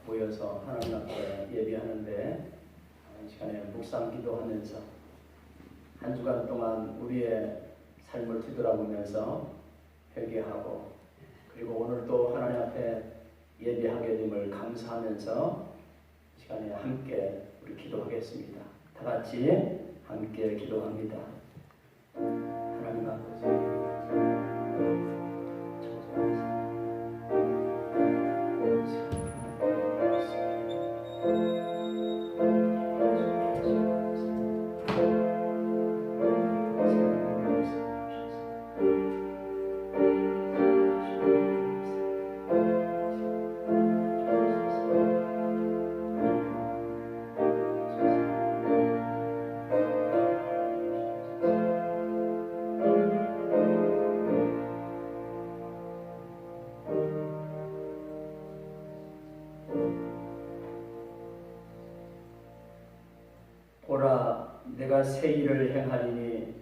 모여서 하나님 앞에 예배하는데 이 시간에 묵상 기도하면서 한 주간 동안 우리의 삶을 뒤돌아보면서 회개하고 그리고 오늘도 하나님 앞에 예배하게 됨을 감사하면서 이 시간에 함께 우리 기도하겠습니다. 다 같이 함께 기도합니다. 하나님 아버지 보라, 내가 새 일을 행하리니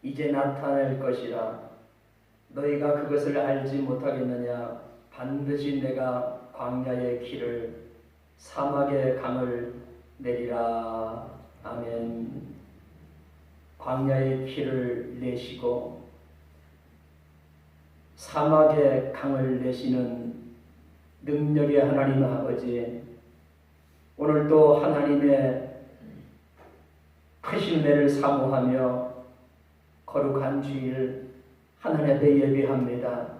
이제 나타날 것이라. 너희가 그것을 알지 못하겠느냐? 반드시 내가 광야의 길을 사막의 강을 내리라. 아멘. 광야의 길을 내시고 사막의 강을 내시는 능력의 하나님 아버지, 오늘도 하나님의 크신 은혜를 사모하며 거룩한 주일 하나님 앞에 예배합니다.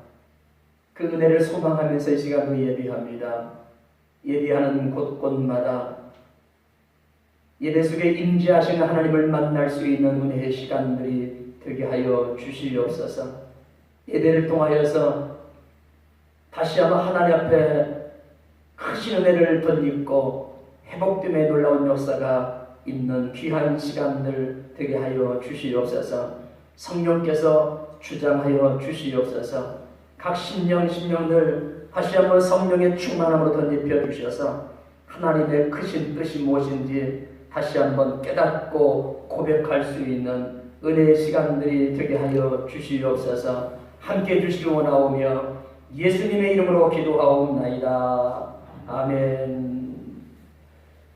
그 은혜를 소망하면서 이 시간도 예배합니다. 예배하는 곳곳마다 예배 속에 임재하시는 하나님을 만날 수 있는 은혜의 시간들이 되게 하여 주시옵소서. 예배를 통하여서 다시 한번 하나님 앞에 크신 은혜를 덧입고 회복됨의 놀라운 역사가 있는 귀한 시간들 되게 하여 주시옵소서. 성령께서 주장하여 주시옵소서. 각 심령들 다시 한번 성령의 충만함으로 덧입혀 주셔서 하나님의 크신 뜻이 무엇인지 다시 한번 깨닫고 고백할 수 있는 은혜의 시간들이 되게 하여 주시옵소서. 함께 해주시기 원하오며 예수님의 이름으로 기도하옵나이다. 아멘.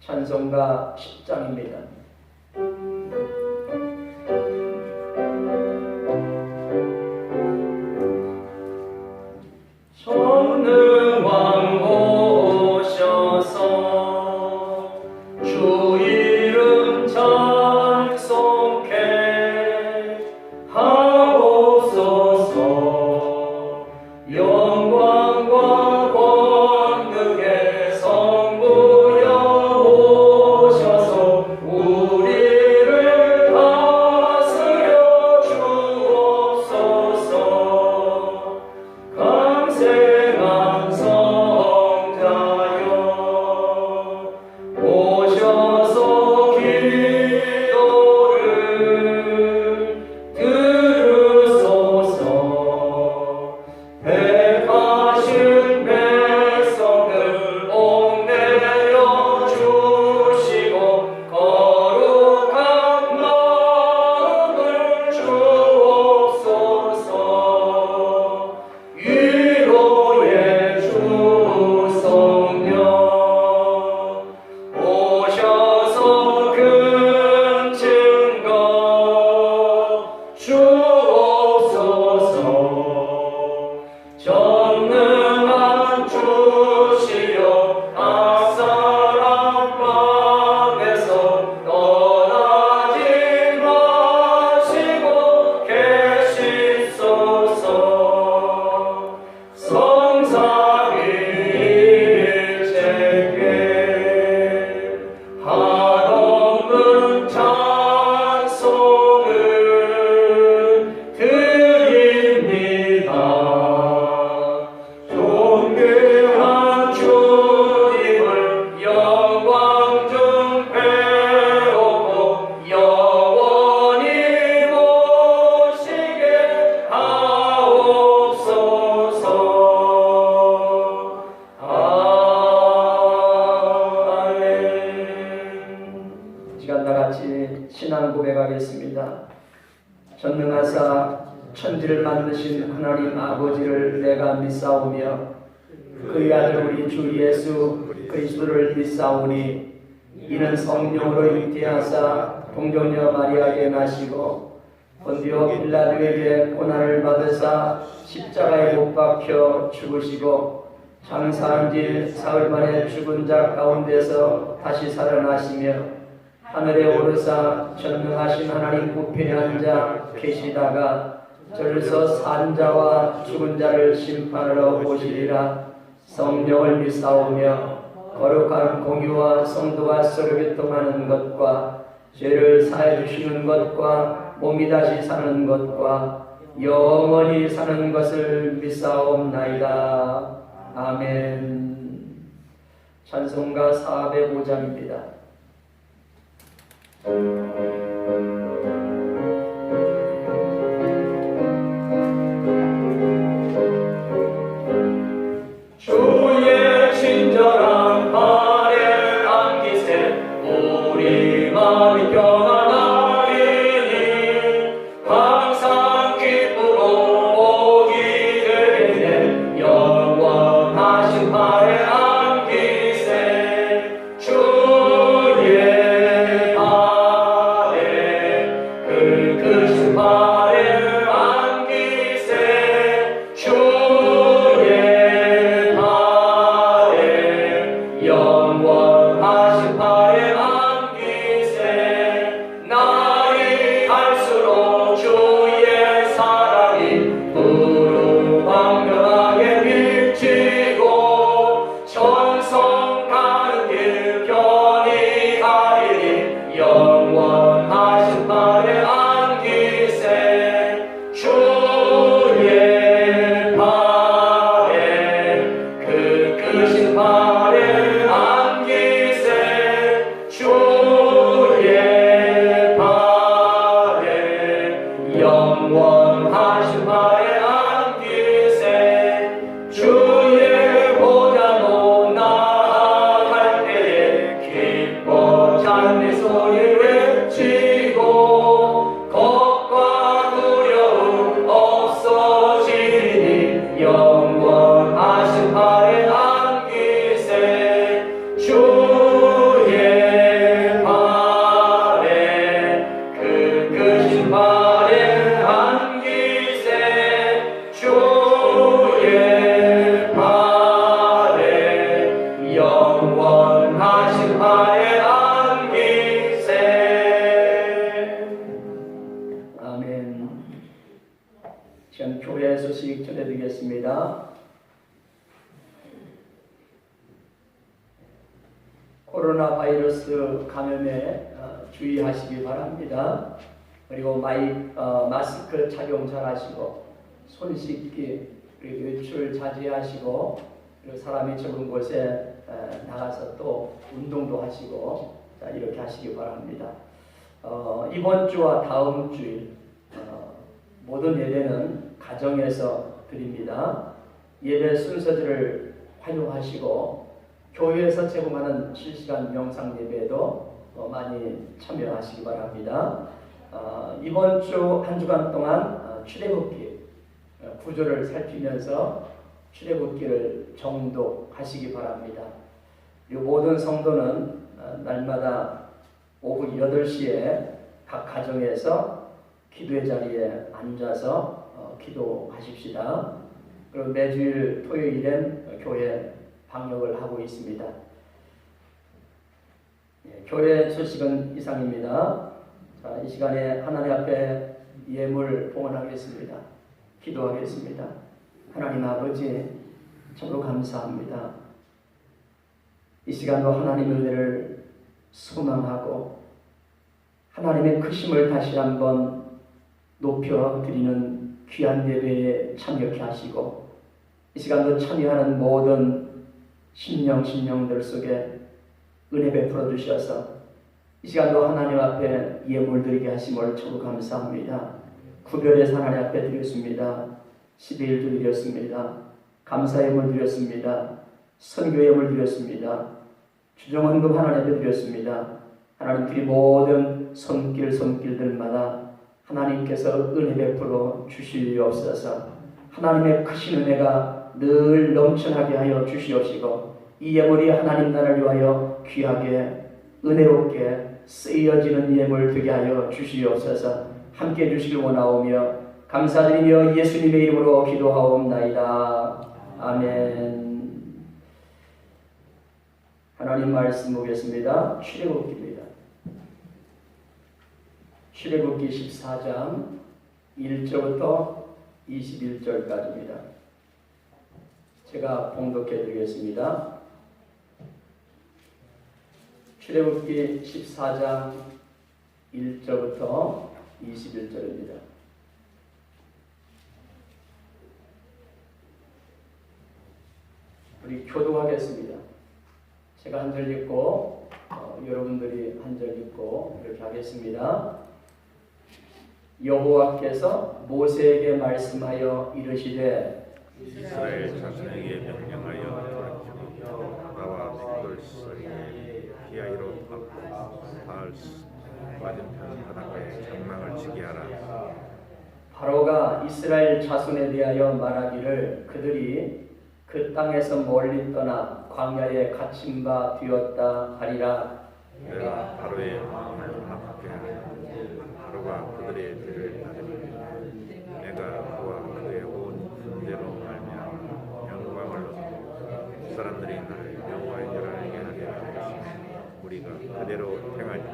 찬송가 10장입니다. 전능왕 오셔서 주 이름 찬송케 하옵소서. 영광과 권능의 성부여 오셔서 우리를 다스려 주옵소서. 강생한 성자여 오셔서 기도를 들으소서. 택하신 백성들 옥내려 주시고 거룩한 마음을 주옵소서. 위로의 주 성령 오셔서 큰 증거 주옵소서. 전능한 주시여 각 사람 방에서 떠나지 마시고 계시소서. 성삼위일체께 한없는 찬송을 드립니다. 존귀한 주님을 영광 중 배우고 영원히 모시게 하옵소서. 아멘. 이 시간 다 같이 신앙 고백하겠습니다. 전능하사 천지를 만드신 하나님 아버지를 내가 믿사오며 그의 아들 우리 주 예수 그리스도를 믿사오니 이는 성령으로 잉태하사 동정녀 마리아에게 나시고 본디오 빌라도에게 고난을 받으사 십자가에 못 박혀 죽으시고 장사한 지 사흘 만에 죽은 자 가운데서 다시 살아나시며 하늘에 오르사 전능하신 하나님 우편에 앉아 계시다가 저리서 산 자와 죽은 자를 심판하러 오시리라. 성령을 믿사오며 거룩한 공유와 성도가 서로 교통하는 것과 죄를 사해 주시는 것과 몸이 다시 사는 것과 영원히 사는 것을 믿사옵나이다. 아멘. 찬송가 405장입니다. 주의 친절한 발에 안기세 우리 마음이 평안하리니 항상 기쁘고 복이 되네 영원하신 발에 안기세 주의 발에 그 크신 발에 안기세 주의 발에 영원하신 발에 안기세 날이 갈수록 주의 사랑이 풍성하게 비치고 천성 가는 길 편히 가리니 영원하신 발에 안기세 주의 발에 그 크신 발에 안기세 주의 발에 영원하신 발에 안기세 주의 보좌로 나아갈 때에 기뻐 찬미 소리 외치고 겁과 두려움 없어지니 영원하신 발에 안기세 주의 발에 그 크신 발에 안기세 주의 발에 영원하신 발에 안기세. 아멘. 지금 교회 소식 전해드리겠습니다. 코로나 바이러스 감염에 주의하시기 바랍니다. 그리고 마스크 착용 잘 하시고 손 씻기 그리고 외출 자제하시고 그리고 사람이 적은 곳에 나가서 또 운동도 하시고 이렇게 하시기 바랍니다. 이번 주와 다음 주일 모든 예배는 가정에서 드립니다. 예배 순서들을 활용하시고 교회에서 제공하는 실시간 영상 예배에도 많이 참여하시기 바랍니다. 이번 주 한 주간 동안 출애굽기 구조를 살피면서 출애굽기를 정독하시기 바랍니다. 그리고 모든 성도는 날마다 오후 8시에 각 가정에서 기도의 자리에 앉아서 기도하십시다. 그리고 매주일 토요일엔 교회 방역을 하고 있습니다. 교회 소식은 이상입니다. 자, 이 시간에 하나님 앞에 예물 봉헌하겠습니다. 기도하겠습니다. 하나님 아버지 참으로 감사합니다. 이 시간도 하나님의 은혜를 소망하고 하나님의 크심을 다시 한번 높여드리는 귀한 예배에 참여케 하시고 이 시간도 참여하는 모든 심령들 속에 은혜 베풀어 주셔서 이 시간도 하나님 앞에 예물 드리게 하심을 참으로 감사합니다. 구별해서 하나님 앞에 드렸습니다. 12일도 드렸습니다. 감사 예물 드렸습니다. 선교 예물 드렸습니다. 주정헌금 하나님 앞에 드렸습니다. 하나님들이 모든 손길들마다 하나님께서 은혜 베풀어 주시옵소서. 하나님의 크신 은혜가 은혜가 늘 넘쳐나게 하여 주시옵시고 이 예물이 하나님 나라를 위하여 귀하게 은혜롭게 쓰여지는 예물 되게 하여 주시옵소서. 함께 해주시길 원하오며 감사드리며 예수님의 이름으로 기도하옵나이다. 아멘. 하나님 말씀 보겠습니다. 출애굽기입니다. 출애굽기 14장 1절부터 21절까지입니다. 제가 봉독해 드리겠습니다. 출애굽기 14장 1절부터 21절입니다. 우리 교도하겠습니다. 제가 한 절 읽고 여러분들이 한 절 읽고 이렇게 하겠습니다. 여호와께서 모세에게 말씀하여 이르시되 이스라엘 자손에게 명령하여 돌이키고 나와 백돌 사이에 피하이로 받고 바알 맞은편 바닷가에 장막을 치게 하라. 바로가 이스라엘 자손에 대하여 말하기를 그들이 그 땅에서 멀리 떠나 광야에 갇힌 바 되었다 하리라. 내가 바로의 마음을 완악하게 하리라. 바로가 그들의 뒤를 따르리라. 내가 그와 그의 온 군대로 말미암아 영광을 얻고 사람들이 나를 여호와인 줄 알게 하게 할 것이며 우리가 그대로 행하리라.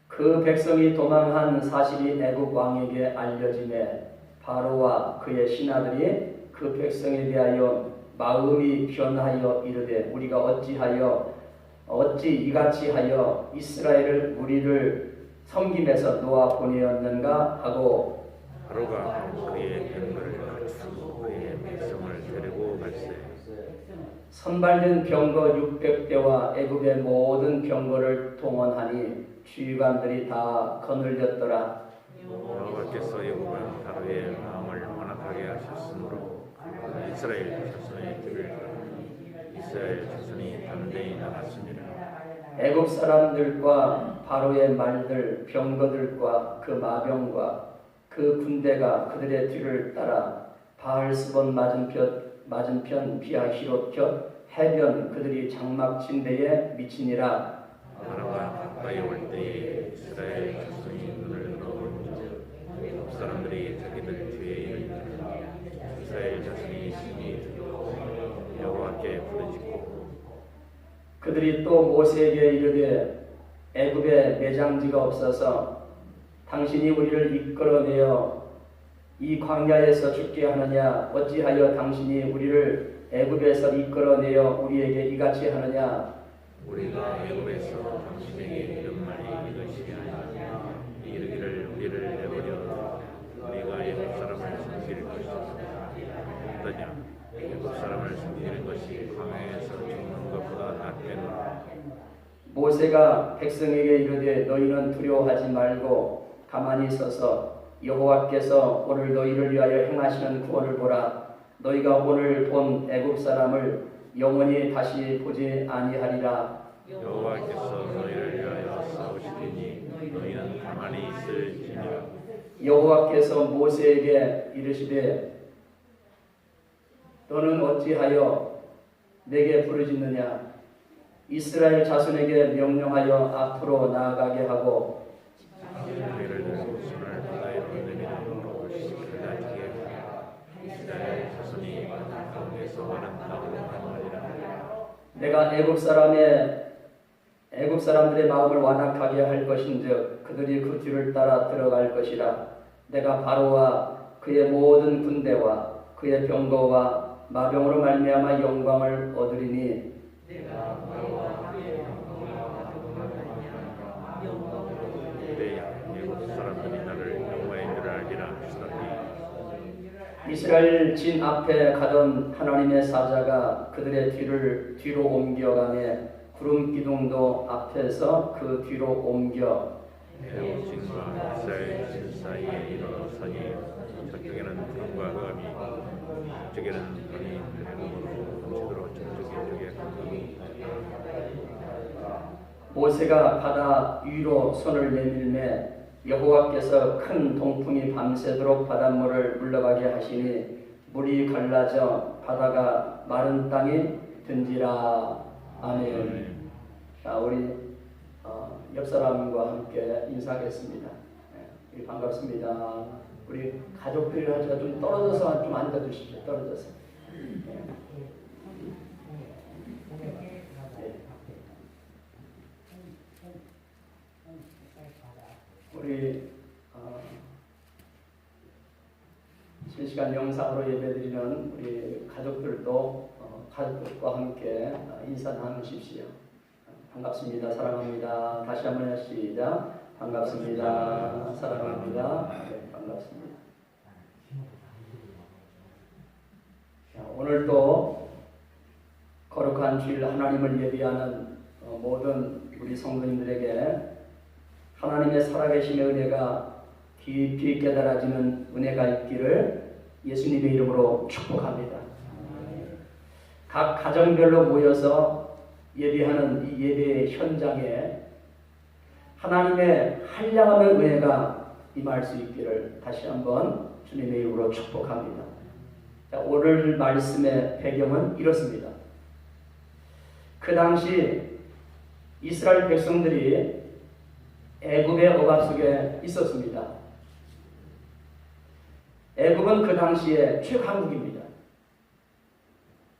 그 백성이 도망한 사실이 애굽 왕에게 알려지매 바로와 그의 신하들이 그 백성에 대하여 마음이 변하여 이르되 우리가 어찌 이같이 하여 이스라엘을 우리를 섬김에서 놓아 보내었는가 하고 바로가 그의 병거를 갖추고 그의 백성을 데리고 갈새 선발된 병거 600대와 애굽의 모든 병거를 동원하니 주위관들이 다 거늘렸더라. 여호와께서 여호와 바로의 마음을 완악하게 하셨으므로 이스라엘 자손의 길을 이스라엘 자손이 담대히 나갔습니다. 애굽 사람들과 바로의 말들 병거들과 그 마병과 그 군대가 그들의 뒤를 따라 바알스본 맞은편 비아히롯 곁 해변 그들이 장막 진대에 미치니라. 바로가 가까이 올 때에 이스라엘 자손이 눈을 들어보니 사람들이 자기들 뒤에 이르니라. 이스라엘 자손이 심히 여호와께 부르짖고 그들이 또 모세에게 이르되 애굽에 매장지가 없어서 당신이 우리를 이끌어내어 이 광야에서 죽게 하느냐 어찌하여 당신이 우리를 애굽에서 이끌어내어 우리에게 이같이 하느냐. 우리가 애굽에서 당신에게 이런 말이 이것이 아니냐 이르기를 우리를 내버려 우리가 애굽 사람을 섬길 것이다. 어떠냐 애굽 사람을 섬기는 것이 광야에서 죽는 것보다 낫겠노라. 모세가 백성에게 이르되 너희는 두려워하지 말고 가만히 서서 여호와께서 오늘 너희를 위하여 행하시는 구원을 보라. 너희가 오늘 본 애굽 사람을 영원히 다시 보지 아니하리라. 여호와께서 너희를 위하여 싸우시리니 너희는 가만히 있을지니라. 여호와께서 모세에게 이르시되 너는 어찌하여 내게 부르짖느냐. 이스라엘 자손에게 명령하여 앞으로 나아가게 하고 너희를 들고 손을 바다에 내밀어 시달리게 하라. 이스라엘 자손이 바다 가운데서 마른 땅으로 넘어가리라. 내가 애굽 사람들의 마음을 완악하게 할 것인즉 그들이 그 뒤를 따라 들어갈 것이라. 내가 바로와 그의 모든 군대와 그의 병거와 마병으로 말미암아 영광을 얻으리니 그때야 애굽 사람들이 나를 여호와인 줄 알리라 하시더니 이스라엘 진 앞에 가던 하나님의 사자가 그들의 뒤로 옮겨가매 구름 기둥도 앞에서 그 뒤로 옮겨 애굽 진과 이스라엘 진 사이에 일어서니 저쪽에는 구름과 흑암이 저쪽에는 밤이 해금으로 밤새도록 저쪽에 구름이 모세가 바다 위로 손을 내밀매 여호와께서 큰 동풍이 밤새도록 바닷물을 물러가게 하시니 물이 갈라져 바다가 마른 땅이 된지라. 아멘. 자, 우리 옆 사람과 함께 인사하겠습니다. 네, 반갑습니다. 우리 가족들이 좀 떨어져서 좀 앉아주십시오. 떨어져서. 네. 우리 실시간 영상으로 예배드리는 우리 가족들도 가족들과 함께 인사 나누십시오. 반갑습니다. 사랑합니다. 다시 한번 시작. 반갑습니다. 사랑합니다. 네, 반갑습니다. 자, 오늘도 거룩한 주일 하나님을 예비하는 모든 우리 성도님들에게 하나님의 살아계심의 은혜가 깊이 깨달아지는 은혜가 있기를 예수님의 이름으로 축복합니다. 각 가정별로 모여서 예배하는 이 예배 현장에 하나님의 한량없는 은혜가 임할 수 있기를 다시 한번 주님의 이름으로 축복합니다. 자, 오늘 말씀의 배경은 이렇습니다. 그 당시 이스라엘 백성들이 애굽의 억압 속에 있었습니다. 애굽은 그 당시에 최강국입니다.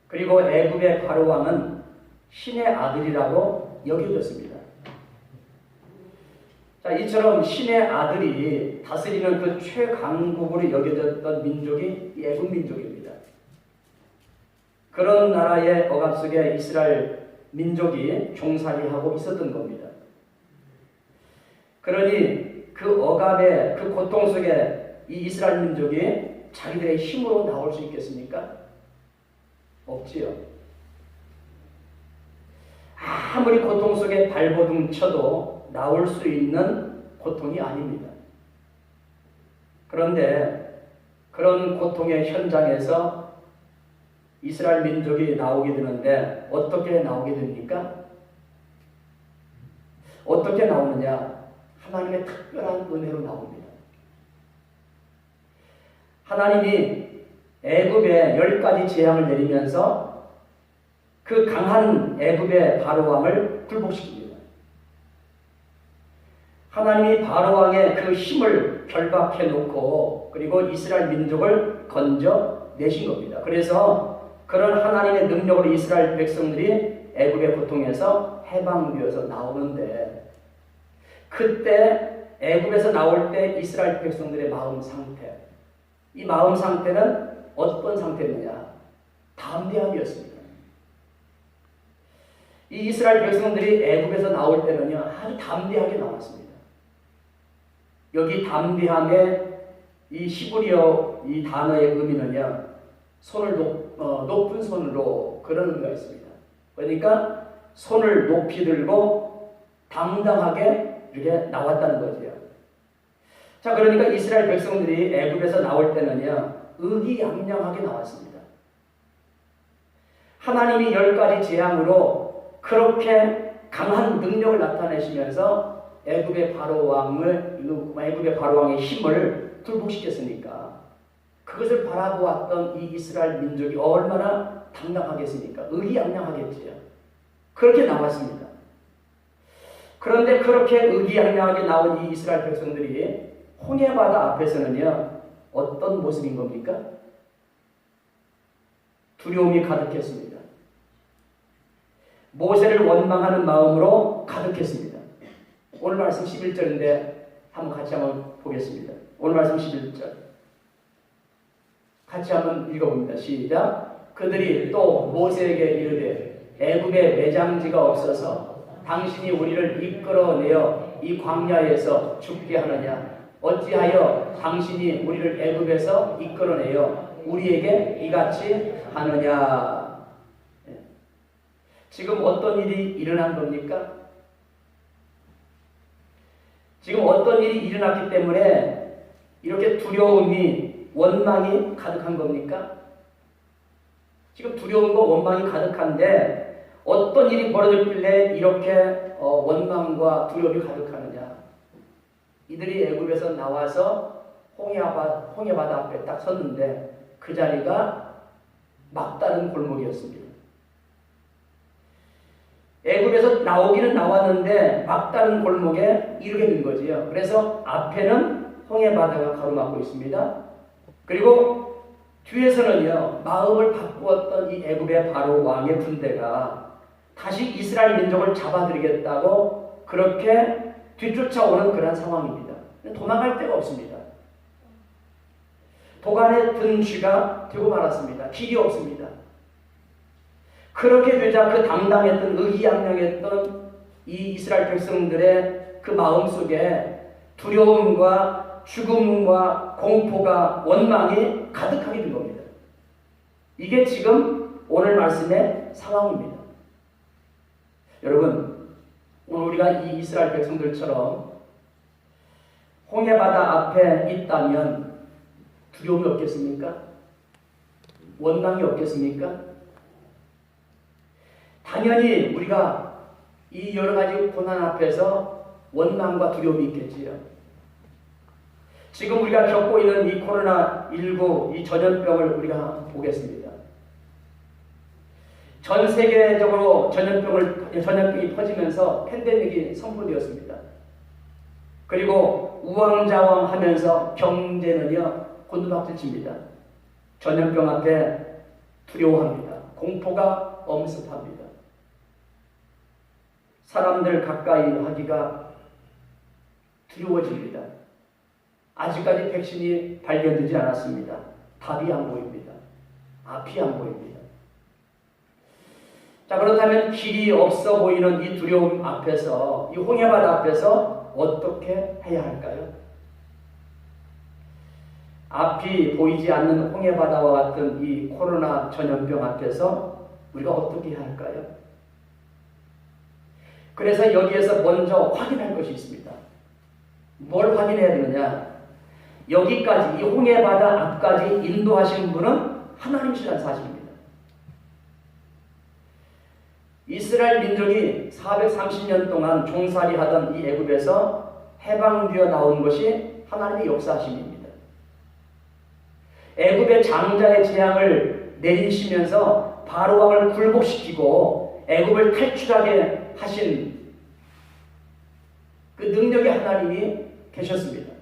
그리고 애굽의 바로 왕은 신의 아들이라고 여겨졌습니다. 자, 이처럼 신의 아들이 다스리는 그 최강국으로 여겨졌던 민족이 애굽 민족입니다. 그런 나라의 억압 속에 이스라엘 민족이 종살이하고 있었던 겁니다. 그러니 그 억압의 그 고통 속에 이 이스라엘 민족이 자기들의 힘으로 나올 수 있겠습니까? 없지요. 아무리 고통 속에 발버둥 쳐도 나올 수 있는 고통이 아닙니다. 그런데 그런 고통의 현장에서 이스라엘 민족이 나오게 되는데 어떻게 나오게 됩니까? 어떻게 나오느냐? 하나님의 특별한 은혜로 나옵니다. 하나님이 애굽에 10가지 재앙을 내리면서 그 강한 애굽의 바로왕을 굴복시킵니다. 하나님이 바로왕의 그 힘을 결박해 놓고 그리고 이스라엘 민족을 건져 내신 겁니다. 그래서 그런 하나님의 능력으로 이스라엘 백성들이 애굽의 고통에서 해방되어서 나오는데 그때 애굽에서 나올 때 이스라엘 백성들의 마음 상태, 이 마음 상태는 어떤 상태였느냐? 담대함이었습니다. 이 이스라엘 백성들이 애굽에서 나올 때는요 아주 담대하게 나왔습니다. 여기 담대함의 이 히브리어 이 단어의 의미는요 손을 높은 손으로 그런 의미가 있습니다. 그러니까 손을 높이 들고 당당하게 이렇게 나왔다는 거죠. 자, 그러니까 이스라엘 백성들이 애굽에서 나올 때는요 의기양양하게 나왔습니다. 하나님이 10가지 재앙으로 그렇게 강한 능력을 나타내시면서 애굽의 바로왕의 힘을 굴복시켰으니까 그것을 바라보았던 이 이스라엘 민족이 얼마나 당당하겠습니까? 의기양양하겠지요. 그렇게 나왔습니다. 그런데 그렇게 의기양양하게 나온 이 이스라엘 백성들이 홍해바다 앞에서는요 어떤 모습인 겁니까? 두려움이 가득했습니다. 모세를 원망하는 마음으로 가득했습니다. 오늘 말씀 11절인데 같이 한번 보겠습니다. 오늘 말씀 11절 같이 한번 읽어봅니다. 시작. 그들이 또 모세에게 이르되 애굽에 매장지가 없어서 당신이 우리를 이끌어내어 이 광야에서 죽게 하느냐? 어찌하여 당신이 우리를 애굽에서 이끌어내어 우리에게 이같이 하느냐? 지금 어떤 일이 일어난 겁니까? 지금 어떤 일이 일어났기 때문에 이렇게 두려움이 원망이 가득한 겁니까? 지금 두려움과 원망이 가득한데 어떤 일이 벌어졌길래 이렇게 원망과 두려움이 가득하느냐? 이들이 애굽에서 나와서 홍해바다 앞에 딱 섰는데 그 자리가 막다른 골목이었습니다. 애굽에서 나오기는 나왔는데 막다른 골목에 이르게 된 거지요. 그래서 앞에는 홍해 바다가 가로막고 있습니다. 그리고 뒤에서는요, 마음을 바꾸었던 이 애굽의 바로 왕의 군대가 다시 이스라엘 민족을 잡아들이겠다고 그렇게 뒤쫓아오는 그런 상황입니다. 도망갈 데가 없습니다. 도간에 든 쥐가 되고 말았습니다. 길이 없습니다. 그렇게 되자 그 당당했던 의기양양했던 이 이스라엘 백성들의 그 마음속에 두려움과 죽음과 공포가 원망이 가득하게 된 겁니다. 이게 지금 오늘 말씀의 상황입니다. 여러분, 오늘 우리가 이 이스라엘 백성들처럼 홍해바다 앞에 있다면 두려움이 없겠습니까? 원망이 없겠습니까? 당연히 우리가 이 여러 가지 고난 앞에서 원망과 두려움이 있겠지요. 지금 우리가 겪고 있는 이 코로나19 이 전염병을 우리가 보겠습니다. 전 세계적으로 전염병이 퍼지면서 팬데믹이 선포되었습니다. 그리고 우왕좌왕하면서 경제는요 곤두박질칩니다. 전염병 앞에 두려워합니다. 공포가 엄습합니다. 사람들 가까이 하기가 두려워집니다. 아직까지 백신이 발견되지 않았습니다. 답이 안 보입니다. 앞이 안 보입니다. 자, 그렇다면 길이 없어 보이는 이 두려움 앞에서, 이 홍해바다 앞에서 어떻게 해야 할까요? 앞이 보이지 않는 홍해바다와 같은 이 코로나 전염병 앞에서 우리가 어떻게 해야 할까요? 그래서 여기에서 먼저 확인할 것이 있습니다. 뭘 확인해야 되느냐? 여기까지, 이 홍해바다 앞까지 인도하신 분은 하나님이시라는 사실입니다. 이스라엘 민족이 430년 동안 종살이 하던 이 애굽에서 해방되어 나온 것이 하나님의 역사하심입니다. 애굽의 장자의 재앙을 내리시면서 바로 왕을 굴복시키고 애굽을 탈출하게 하신 그 능력의 하나님이 계셨습니다.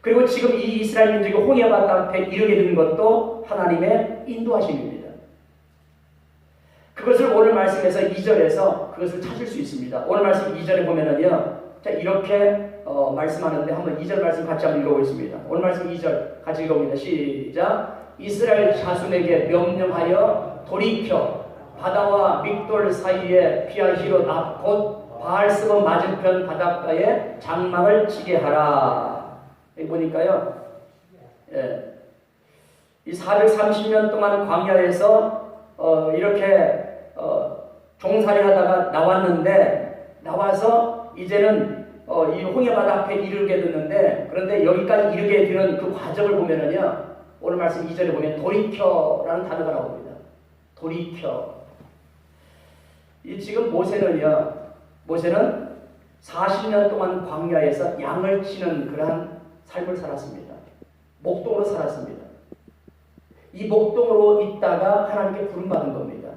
그리고 지금 이 이스라엘 민족이 홍해바다 앞에 이르게 된 것도 하나님의 인도하심입니다. 그것을 오늘 말씀에서 2절에서 그것을 찾을 수 있습니다. 오늘 말씀 2절에 보면은요, 자, 이렇게 말씀하는데 한번 2절 말씀 같이 한번 읽어보겠습니다. 오늘 말씀 2절 같이 읽어봅니다. 시작. 이스라엘 자손에게 명령하여 돌이켜 바다와 믹돌 사이에 피아히롯 앞 곧 바알스본 맞은편 바닷가에 장막을 치게 하라. 여기 보니까요, 이 430년 동안 광야에서 이렇게 종살이 하다가 나와서 이제는 이 홍해바다 앞에 이르게 됐는데, 그런데 여기까지 이르게 되는 그 과정을 보면은요, 오늘 말씀 2절에 보면 돌이켜라는 단어가 나옵니다. 돌이켜. 이 지금 모세는 40년 동안 광야에서 양을 치는 그러한 삶을 살았습니다. 목동으로 살았습니다. 이 목동으로 있다가 하나님께 부름받은 겁니다.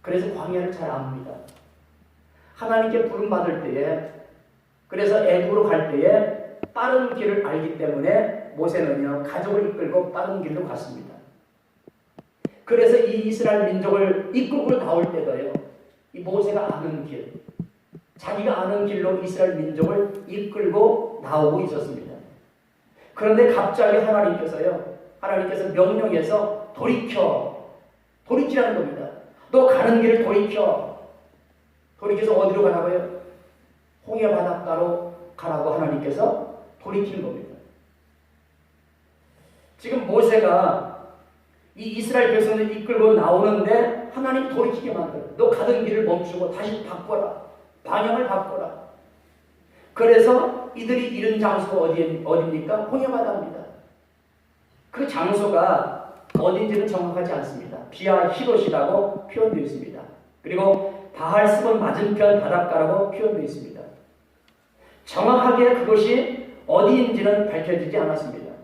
그래서 광야를 잘 압니다. 하나님께 부름받을 때에, 그래서 애굽으로 갈 때에 빠른 길을 알기 때문에 모세는요 가족을 이끌고 빠른 길로 갔습니다. 그래서 이 이스라엘 민족을 이끌고 나올 때도요, 이 모세가 아는 길, 자기가 아는 길로 이스라엘 민족을 이끌고 나오고 있었습니다. 그런데 갑자기 하나님께서 명령해서 돌이키라는 겁니다. 너 가는 길을 돌이켜서 어디로 가라고요? 홍해 바닷가로 가라고 하나님께서 돌이키는 겁니다. 지금 모세가 이 이스라엘 백성을 이끌고 나오는데 하나님 돌이키게 만들어요. 너 가던 길을 멈추고 다시 바꿔라. 방향을 바꿔라. 그래서 이들이 이른 장소가 어디입니까? 홍해바다입니다. 그 장소가 어딘지는 정확하지 않습니다. 비아히롯이라고 표현되어 있습니다. 그리고 바알스본 맞은편 바닷가라고 표현되어 있습니다. 정확하게 그것이 어디인지는 밝혀지지 않았습니다.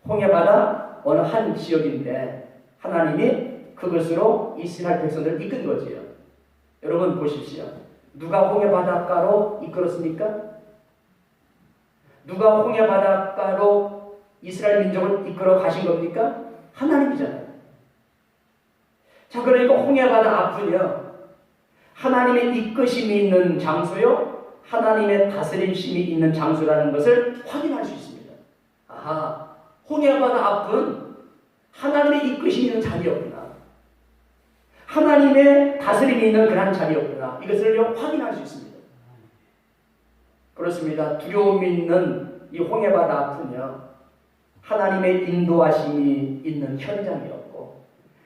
홍해바다 어느 한 지역인데 하나님이 그것으로 이스라엘 백성들을 이끈 거지요. 여러분 보십시오. 누가 홍해 바닷가로 이끌었습니까? 누가 홍해 바닷가로 이스라엘 민족을 이끌어 가신 겁니까? 하나님이잖아요. 자, 그러니까 홍해 바다 앞은요, 하나님의 이끄심이 있는 장소요, 하나님의 다스림심이 있는 장소라는 것을 확인할 수 있습니다. 아하, 홍해 바다 앞은 하나님의 이끄심이 있는 자리였구나. 하나님의 다스림이 있는 그런 자리였구나. 이것을 확인할 수 있습니다. 그렇습니다. 두려움이 있는 이 홍해 바다 앞은요, 하나님의 인도하심이 있는 현장이었고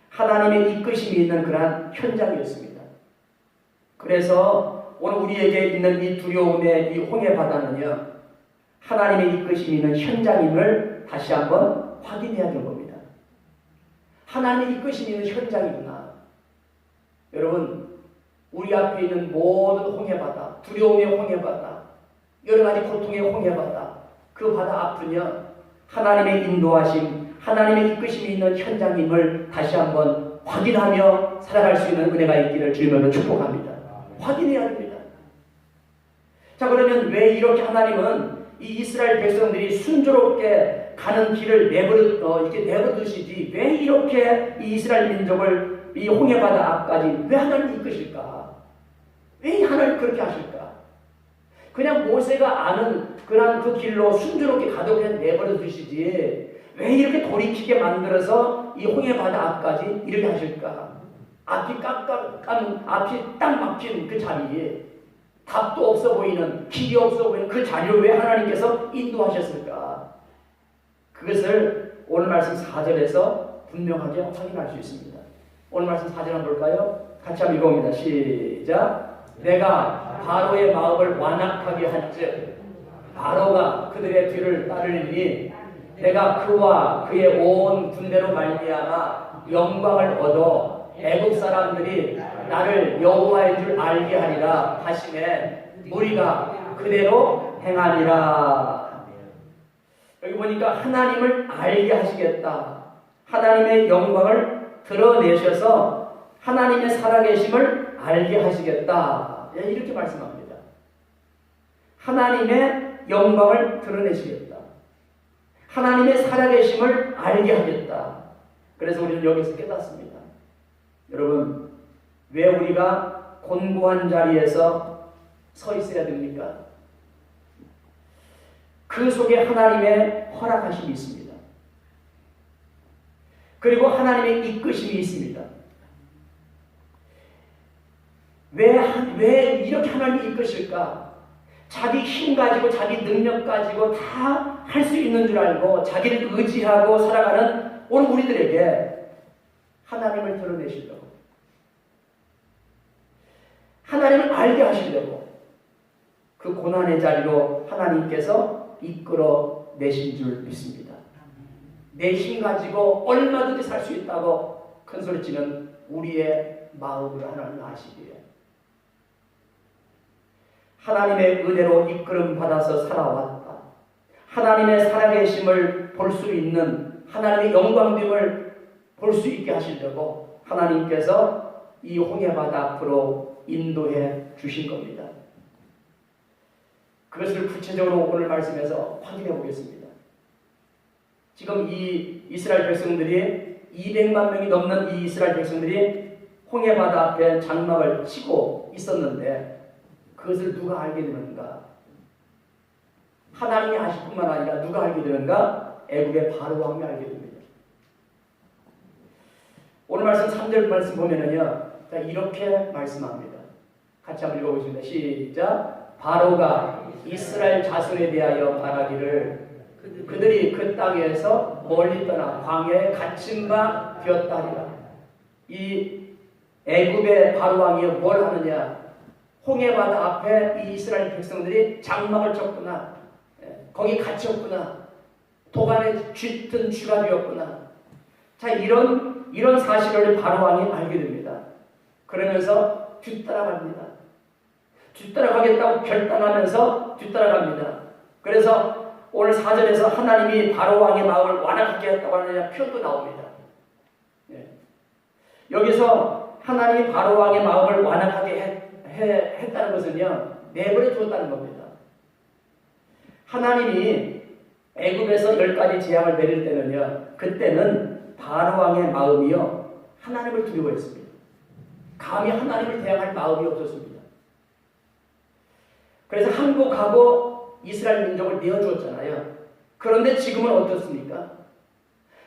하나님의 이끄심이 있는 그러한 현장이었습니다. 그래서 오늘 우리에게 있는 이 두려움의 이 홍해 바다는요, 하나님의 이끄심이 있는 현장임을 다시 한번 확인해야 되는 겁니다. 하나님의 이끄심이 있는 현장이구나. 여러분, 우리 앞에 있는 모든 홍해 바다, 두려움의 홍해 바다, 여러 가지 고통의 홍해 바다, 그 바다 앞은요, 하나님의 인도하심, 하나님의 이끄심이 있는 현장임을 다시 한번 확인하며 살아갈 수 있는 은혜가 있기를 주님으로 축복합니다. 확인해야 됩니다. 자, 그러면 왜 이렇게 하나님은 이 이스라엘 백성들이 순조롭게 가는 길을 이렇게 내버려두시지 왜 이렇게 이 이스라엘 민족을 이 홍해 바다 앞까지 왜 하나님이 이끄실까? 왜 하나님 그렇게 하실까? 그냥 모세가 아는 그런 그 길로 순조롭게 가도 그냥 내버려 두시지 왜 이렇게 돌이키게 만들어서 이 홍해 바다 앞까지 이렇게 하실까? 앞이 앞이 딱 막힌 그 자리에 답도 없어 보이는, 길이 없어 보이는 그 자리를 왜 하나님께서 인도하셨을까? 그것을 오늘 말씀 4절에서 분명하게 확인할 수 있습니다. 오늘 말씀 4절 한번 볼까요? 같이 한번 읽어봅니다. 시작. 내가 바로의 마음을 완악하게 한즉 바로가 그들의 뒤를 따르리니 내가 그와 그의 온 군대로 말미암아 영광을 얻어 애국 사람들이 나를 여호와인 줄 알게 하리라 하시매 우리가 그대로 행하리라. 여기 보니까 하나님을 알게 하시겠다. 하나님의 영광을 드러내셔서 하나님의 살아계심을 알게 하시겠다. 이렇게 말씀합니다. 하나님의 영광을 드러내시겠다. 하나님의 살아계심을 알게 하겠다. 그래서 우리는 여기서 깨닫습니다. 여러분, 왜 우리가 곤고한 자리에서 서 있어야 됩니까? 그 속에 하나님의 허락하심이 있습니다. 그리고 하나님의 이끄심이 있습니다. 왜 이렇게 하나님이 이끄실까? 자기 힘 가지고 자기 능력 가지고 다 할 수 있는 줄 알고 자기를 의지하고 살아가는 오늘 우리들에게 하나님을 드러내시려고, 하나님을 알게 하시려고 그 고난의 자리로 하나님께서 이끌어 내신 줄 믿습니다. 내 힘 가지고 얼마든지 살 수 있다고 큰소리치는 우리의 마음을 하나님 아시기에 하나님의 은혜로 이끌음 받아서 살아왔다. 하나님의 살아계심을 볼 수 있는, 하나님의 영광됨을 볼 수 있게 하시려고 하나님께서 이 홍해바다 앞으로 인도해 주신 겁니다. 그것을 구체적으로 오늘 말씀에서 확인해 보겠습니다. 지금 이 이스라엘 백성들이 200만 명이 넘는 이 이스라엘 백성들이 홍해바다 앞에 장막을 치고 있었는데 그것을 누가 알게 되는가? 하나님이 아실 뿐만 아니라 누가 알게 되는가? 애굽의 바로 왕이 알게 됩니다. 오늘 말씀 3절 말씀 보면은요, 자, 이렇게 말씀합니다. 같이 한번 읽어보겠습니다. 시작. 바로가 이스라엘 자손에 대하여 말하기를 그들이 그 땅에서 멀리 떠나 광야에 갇힌 바 되었다 하리라. 이 애굽의 바로 왕이 뭘 하느냐? 홍해바다 앞에 이 이스라엘 백성들이 장막을 쳤구나. 거기 갇혔구나. 도간에 쥐든 쥐가 되었구나. 자, 이런 사실을 바로 왕이 알게 됩니다. 그러면서 뒤따라갑니다. 뒤따라가겠다고 결단하면서 뒤따라갑니다. 그래서 오늘 4절에서 하나님이 바로 왕의 마음을 완악하게 했다고 하는 표현도 나옵니다. 예. 여기서 하나님이 바로 왕의 마음을 완악하게 했다는 것은요, 내버려 두었다는 겁니다. 하나님이 애굽에서 10가지 재앙을 내릴 때는요, 그때는 바로 왕의 마음이요, 하나님을 두려워했습니다. 감히 하나님을 대항할 마음이 없었습니다. 그래서 항복하고 이스라엘 민족을 내어주었잖아요. 그런데 지금은 어떻습니까?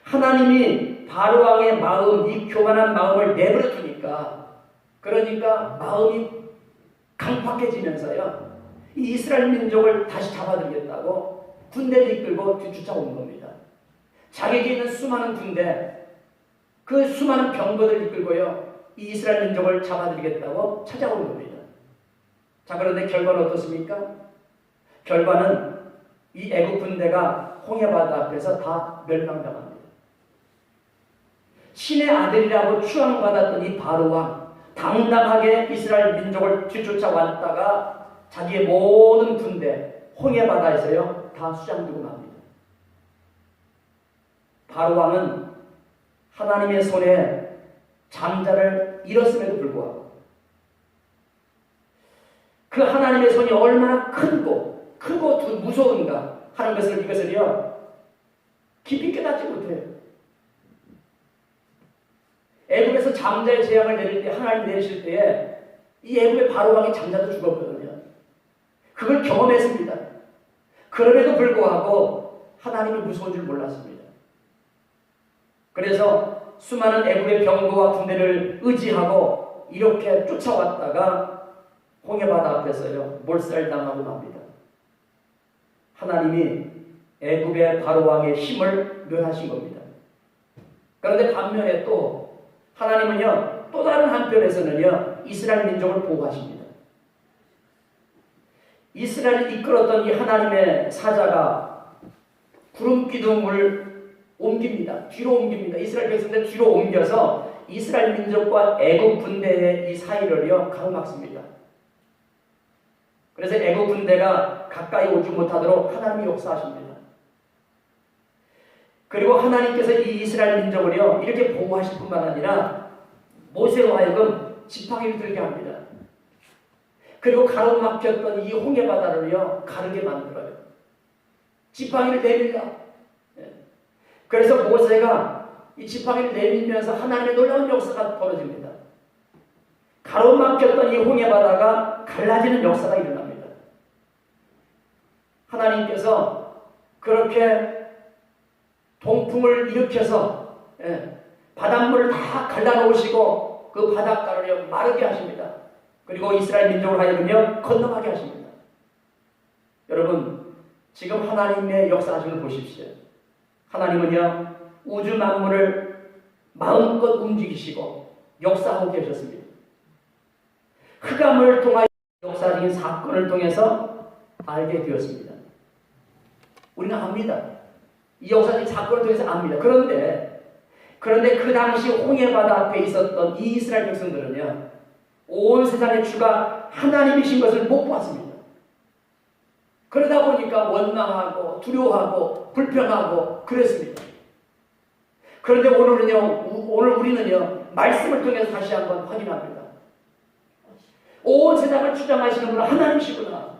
하나님이 바로 왕의 마음, 이 교만한 마음을 내버려 두니까, 그러니까 마음이 강팍해지면서요, 이 이스라엘 민족을 다시 잡아들겠다고 군대를 이끌고 뒤쫓아온 겁니다. 자기에게 있는 수많은 군대, 그 수많은 병거를 이끌고요, 이 이스라엘 민족을 잡아들이겠다고 찾아온 겁니다. 자, 그런데 결과는 어떻습니까? 결과는 이 애국 군대가 홍해바다 앞에서 다 멸망당합니다. 신의 아들이라고 추앙받았던 이 바로왕, 당당하게 이스라엘 민족을 뒤쫓아왔다가 자기의 모든 군대 홍해바다에서요 다 수장되고 맙니다. 바로왕은 하나님의 손에 장자를 잃었음에도 불구하고 그 하나님의 손이 얼마나 크고 무서운가 하는 것을 이것을요 깊이 깨닫지 못해요. 애굽에서 장자의 재앙을 내릴 때, 하나님 내리실 때에 이 애굽의 바로왕이 장자도 죽었거든요. 그걸 경험했습니다. 그럼에도 불구하고 하나님이 무서운 줄 몰랐습니다. 그래서 수많은 애굽의 병거와 군대를 의지하고 이렇게 쫓아왔다가 홍해바다 앞에서요 몰살당하고 맙니다. 하나님이 애굽의 바로왕의 힘을 멸하신 겁니다. 그런데 반면에 또 하나님은요 또 다른 한편에서는요 이스라엘 민족을 보호하십니다. 이스라엘을 이끌었던 이 하나님의 사자가 구름 기둥을 옮깁니다. 뒤로 옮깁니다. 이스라엘 백성들 뒤로 옮겨서 이스라엘 민족과 애굽 군대의 이 사이를요 가로막습니다. 그래서 애굽 군대가 가까이 오지 못하도록 하나님이 역사하십니다. 그리고 하나님께서 이 이스라엘 민족을요 이렇게 보호하실 뿐만 아니라 모세로 하여금 지팡이를 들게 합니다. 그리고 가로막혔던 이 홍해바다를요 가르게 만들어요. 지팡이를 내밀라. 그래서 모세가 이 지팡이를 내밀면서 하나님의 놀라운 역사가 벌어집니다. 가로막혔던 이 홍해바다가 갈라지는 역사가 일어납니다. 하나님께서 그렇게 동풍을 일으켜서 바닷물을 다 갈라놓으시고 그 바닷가를 마르게 하십니다. 그리고 이스라엘 민족을 하여금요 건너가게 하십니다. 여러분 지금 하나님의 역사하심을 보십시오. 하나님은요 우주 만물을 마음껏 움직이시고 역사하고 계셨습니다. 흑암을 통하여 역사적인 사건을 통해서 알게 되었습니다. 우리는 압니다. 이 역사적인 사건을 통해서 압니다. 그런데 그 당시 홍해바다 앞에 있었던 이 이스라엘 백성들은요 온 세상의 주가 하나님이신 것을 못 보았습니다. 그러다 보니까 원망하고 두려워하고 불평하고 그랬습니다. 그런데 오늘 우리는요 말씀을 통해서 다시 한번 확인합니다. 온 세상을 주장하시는 분은 하나님이시구나.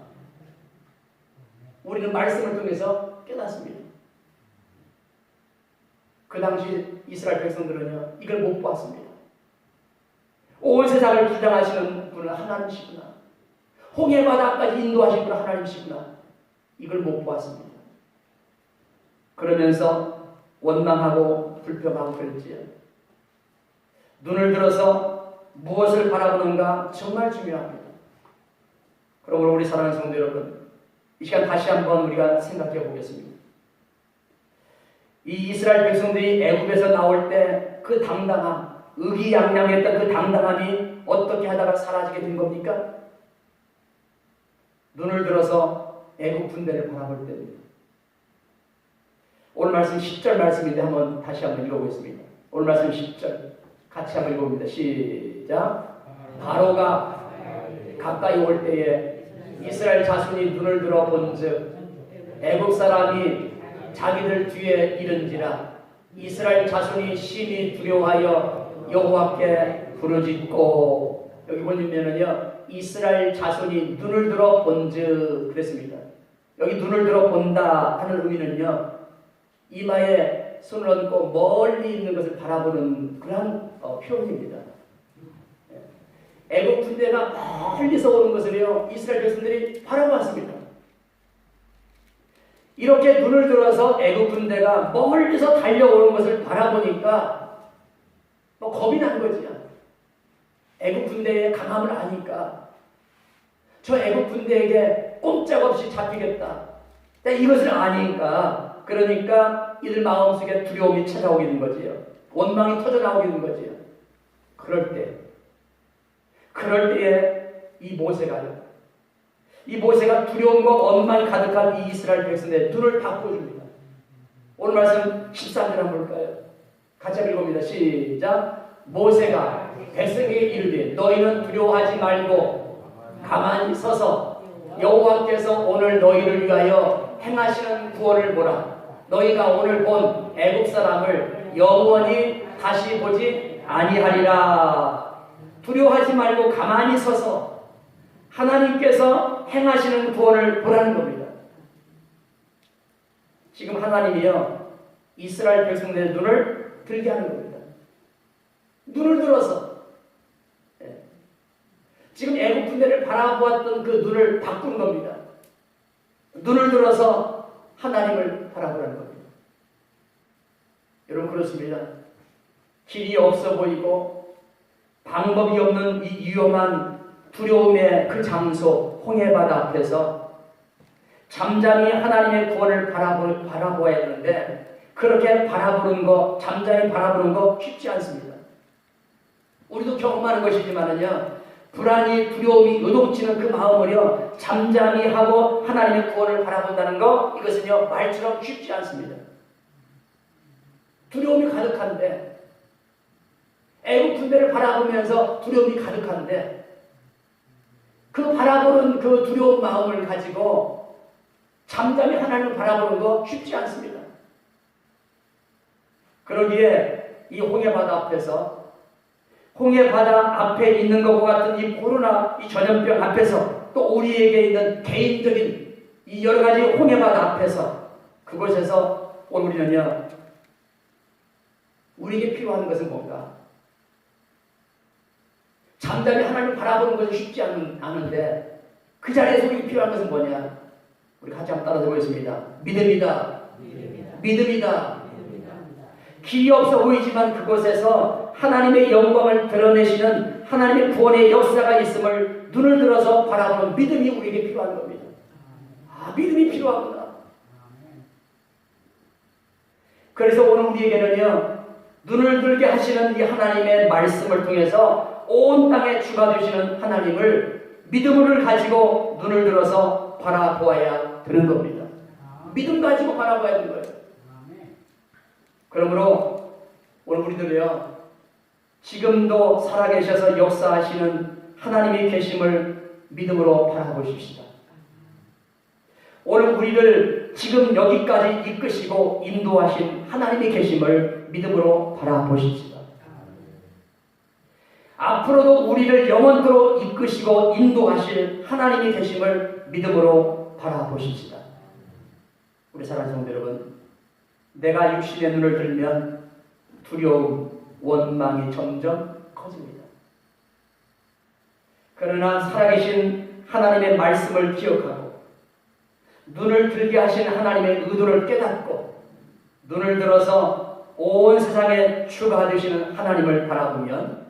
우리는 말씀을 통해서 깨닫습니다. 그 당시 이스라엘 백성들은요 이걸 못 보았습니다. 온 세상을 주장하시는 분은 하나님이시구나. 홍해바다까지 인도하신 분은 하나님이시구나. 이걸 못 보았습니다. 그러면서 원망하고 불평하고 그랬지요. 눈을 들어서 무엇을 바라보는가 정말 중요합니다. 그러므로 우리 사랑하는 성도 여러분, 이 시간 다시 한번 우리가 생각해 보겠습니다. 이 이스라엘 백성들이 애굽에서 나올 때 그 당당함, 의기양양했던 그 당당함이 어떻게 하다가 사라지게 된 겁니까? 눈을 들어서 애굽 군대를 바라볼 때입니다. 오늘 말씀 10절 말씀인데 다시 한번 읽어보겠습니다. 오늘 말씀 10절 같이 한번 읽어봅니다. 시작. 바로가 가까이 올 때에 이스라엘 자손이 눈을 들어 본즉 애국 사람이 자기들 뒤에 이른지라 이스라엘 자손이 심히 두려워하여 여호와께 부르짖고. 여기 보시면은요, 이스라엘 자손이 눈을 들어 본즉 그랬습니다. 여기 눈을 들어 본다 하는 의미는요, 이마에 손을 얹고 멀리 있는 것을 바라보는 그런 표현입니다. 애국 군대가 멀리서 오는 것을요, 이스라엘 백성들이 바라보았습니다. 이렇게 눈을 들어서 애국 군대가 멀리서 달려오는 것을 바라보니까 겁이 난 거지요. 애국 군대의 강함을 아니까 저 애국 군대에게 꼼짝없이 잡히겠다. 이것을 아니까, 그러니까 이들 마음속에 두려움이 찾아오게 된 거지요. 원망이 터져나오게 된 거지요. 그럴 때에 이 모세가 두려움과 원망이 가득한 이 이스라엘 백성의 눈을 바꿔줍니다. 오늘 말씀 13절 한번 볼까요? 같이 읽어봅니다. 시작. 모세가 백성에게 이르되 너희는 두려워하지 말고 가만히 서서 여호와께서 오늘 너희를 위하여 행하시는 구원을 보라. 너희가 오늘 본 애국 사람을 영원히 다시 보지 아니하리라. 두려워하지 말고 가만히 서서 하나님께서 행하시는 구원을 보라는 겁니다. 지금 하나님이요, 이스라엘 백성들의 눈을 들게 하는 겁니다. 눈을 들어서 지금 애국 군대를 바라보았던 그 눈을 바꾼 겁니다. 눈을 들어서 하나님을 바라보라는 겁니다. 여러분, 그렇습니다. 길이 없어 보이고 방법이 없는 이 위험한 두려움의 그 장소 홍해바다 앞에서 잠잠히 하나님의 구원을 바라보아야 하는데, 그렇게 바라보는 거, 잠잠히 바라보는 거 쉽지 않습니다. 우리도 경험하는 것이지만은요, 불안이, 두려움이 요동치는 그 마음을요, 잠잠히 하고 하나님의 구원을 바라본다는 거, 이것은요, 말처럼 쉽지 않습니다. 두려움이 가득한데, 애국 군대를 바라보면서 두려움이 가득한데, 그 바라보는 그 두려운 마음을 가지고 잠잠히 하나님을 바라보는 거 쉽지 않습니다. 그러기에 이 홍해바다 앞에서, 홍해바다 앞에 있는 것과 같은 이 코로나, 이 전염병 앞에서, 또 우리에게 있는 개인적인 이 여러 가지 홍해바다 앞에서, 그곳에서 오늘은요, 우리에게 필요한 것은 뭔가? 잠잠히 하나님을 바라보는 것은 쉽지 않은데, 그 자리에서 우리에게 필요한 것은 뭐냐? 우리 같이 한번 따라서 보겠습니다. 믿음이다. 믿음이다. 길이 없어 보이지만 그곳에서 하나님의 영광을 드러내시는 하나님의 구원의 역사가 있음을 눈을 들어서 바라보는 믿음이 우리에게 필요한 겁니다. 믿음이 필요하구나. 그래서 오늘 우리에게는요, 눈을 들게 하시는 이 하나님의 말씀을 통해서 온 땅에 주가 되시는 하나님을 믿음을 가지고 눈을 들어서 바라보아야 되는 겁니다. 믿음 가지고 바라봐야 되는 거예요. 그러므로 오늘 우리들이요, 지금도 살아계셔서 역사하시는 하나님의 계심을 믿음으로 바라보십시다. 오늘 우리를 지금 여기까지 이끄시고 인도하신 하나님의 계심을 믿음으로 바라보십시다. 앞으로도 우리를 영원토록 이끄시고 인도하실 하나님의 계심을 믿음으로 바라보십시다. 우리 사랑하는 성도 여러분, 내가 육신의 눈을 들면 두려움, 원망이 점점 커집니다. 그러나 살아계신 하나님의 말씀을 기억하고 눈을 들게 하신 하나님의 의도를 깨닫고 눈을 들어서 온 세상에 주가 되시는 하나님을 바라보면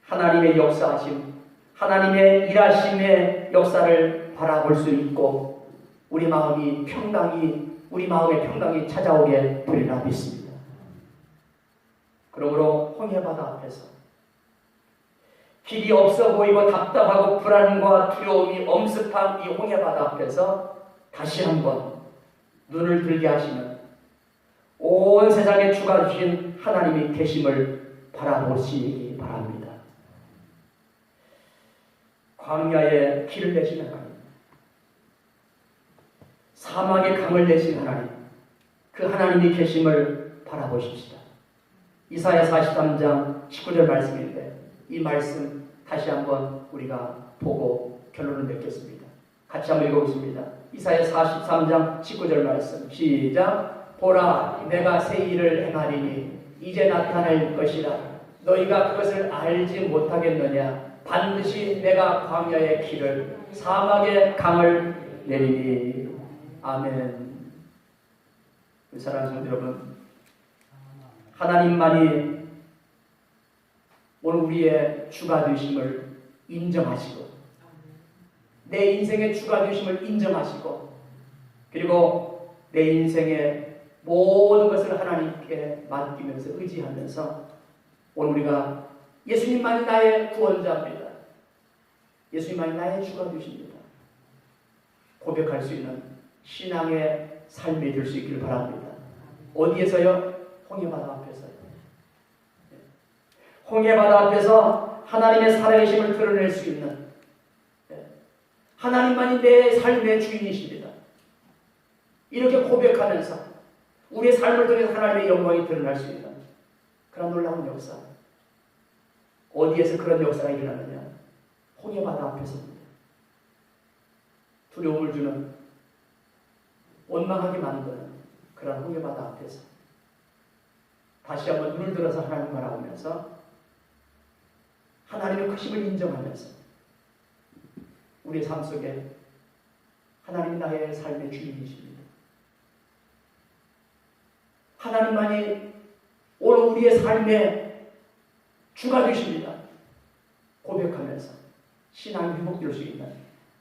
하나님의 역사하심, 하나님의 일하심의 역사를 바라볼 수 있고 우리 마음의 평강이 찾아오게 되리라 믿습니다. 그러므로 홍해바다 앞에서 길이 없어 보이고 답답하고 불안과 두려움이 엄습한 이 홍해바다 앞에서 다시 한번 눈을 들게 하시는 온 세상에 주가 주신 하나님의 계심을 바라보시기 바랍니다. 광야에 길을 내시는 하나님, 사막에 강을 내신 하나님, 그 하나님이 계심을 바라보십시다. 이사야 43장 19절 말씀인데 이 말씀 다시 한번 우리가 보고 결론을 맺겠습니다. 같이 한번 읽어보겠습니다. 이사야 43장 19절 말씀 시작. 보라, 내가 새 일을 행하리니 이제 나타날 것이라. 너희가 그것을 알지 못하겠느냐. 반드시 내가 광야의 길을 사막의 강을 내리니. 아멘. 사랑하는 성도 여러분, 하나님만이 오늘 우리의 주가 되심을 인정하시고 내 인생의 주가 되심을 인정하시고 그리고 내 인생의 모든 것을 하나님께 맡기면서 의지하면서 오늘 우리가 예수님만이 나의 구원자입니다. 예수님만이 나의 주가 되십니다. 고백할 수 있는 신앙의 삶이 될 수 있기를 바랍니다. 어디에서요? 홍해바다 앞에서요. 홍해바다 앞에서 하나님의 살아계심을 드러낼 수 있는 하나님만이 내 삶의 주인이십니다. 이렇게 고백하면서 우리의 삶을 통해서 하나님의 영광이 드러날 수 있는 그런 놀라운 역사. 어디에서 그런 역사가 일어나느냐? 홍해바다 앞에서입니다. 두려움을 주는 원망하게 만드는 그런 홍해바다 앞에서 다시 한번 눈을 들어서 하나님 바라보면서 하나님의 크심을 인정하면서 우리의 삶 속에 하나님 나의 삶의 주인이십니다. 하나님만이 오늘 우리의 삶의 주가 되십니다. 고백하면서 신앙이 회복될 수 있는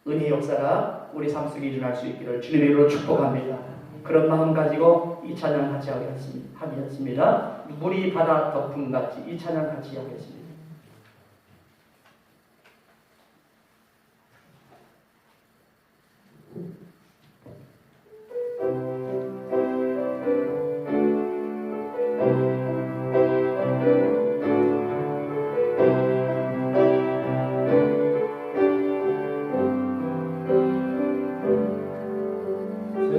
은혜의 역사가 우리 삶 속에 일어날 수 있기를 주님의 이름으로 축복합니다. 그런 마음 가지고 이 찬양 같이 하겠습니다. 물이 바다 덮음같이 이 찬양 같이 하겠습니다.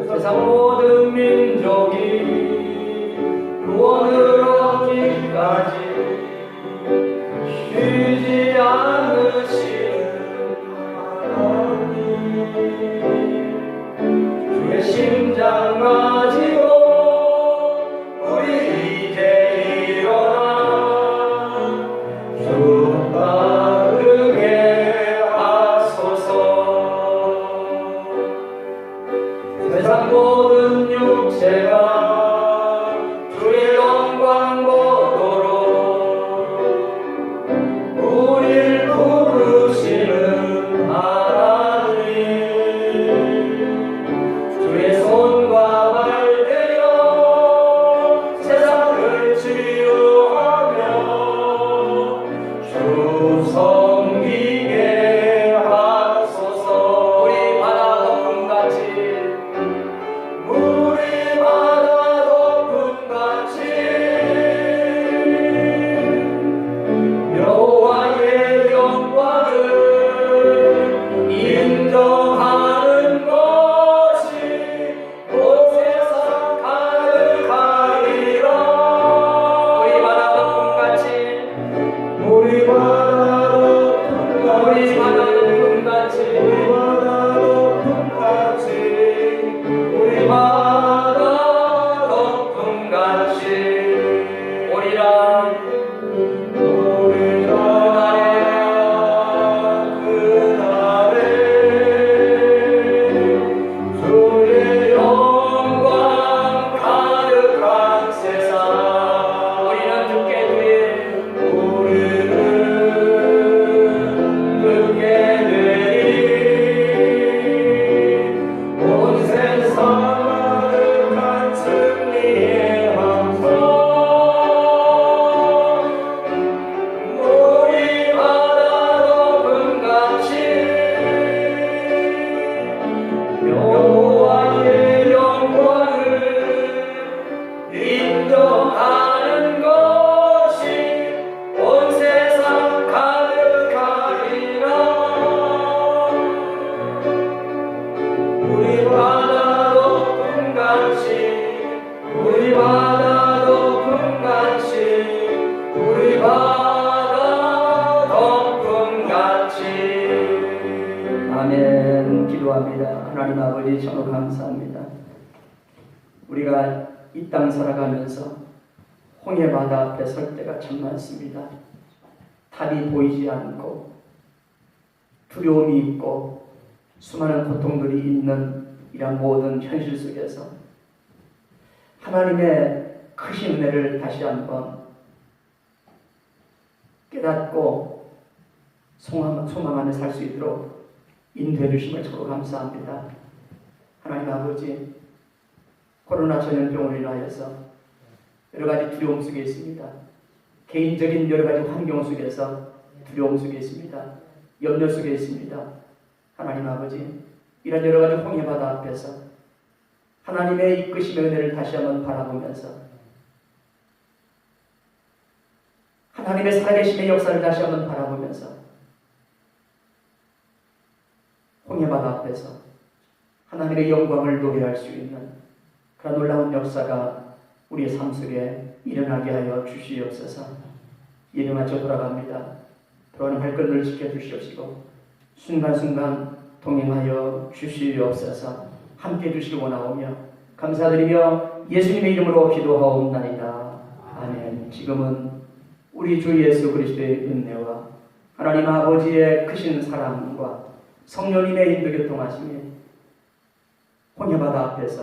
세상 모든 민족이 구원을 얻기까지 쉬지 않으시는 하나님, 주의 심장 가지고 우리 이제 일어나 주 따르게 하소서. 세상 모든 육체가 주의 영광 보도록 하나님 아버지 참으로 감사합니다. 우리가 이 땅 살아가면서 홍해 바다 앞에 설 때가 참 많습니다. 답이 보이지 않고 두려움이 있고 수많은 고통들이 있는 이런 모든 현실 속에서 하나님의 크신 은혜를 다시 한번 깨닫고 소망 안에 살 수 있도록 인도해 주심을 참으로 감사합니다. 하나님 아버지, 코로나 전염병으로 인하여서 여러 가지 두려움 속에 있습니다. 개인적인 여러 가지 환경 속에서 두려움 속에 있습니다. 염려 속에 있습니다. 하나님 아버지, 이런 여러 가지 홍해 바다 앞에서 하나님의 이끄심의 은혜를 다시 한번 바라보면서 하나님의 살아계심의 역사를 다시 한번 바라보면서 홍해 바다 앞에서 하나님의 영광을 노래할 수 있는 그런 놀라운 역사가 우리의 삶 속에 일어나게 하여 주시옵소서. 예배 마쳐 돌아갑니다. 돌아가는 발걸음을 지켜주시옵시고 순간순간 동행하여 주시옵소서. 함께 주시기 원하오며 감사드리며 예수님의 이름으로 기도하옵나이다. 아멘. 지금은 우리 주 예수 그리스도의 은혜와 하나님 아버지의 크신 사랑과 성령님의 인도 교통하심이 홍해 바다 앞에서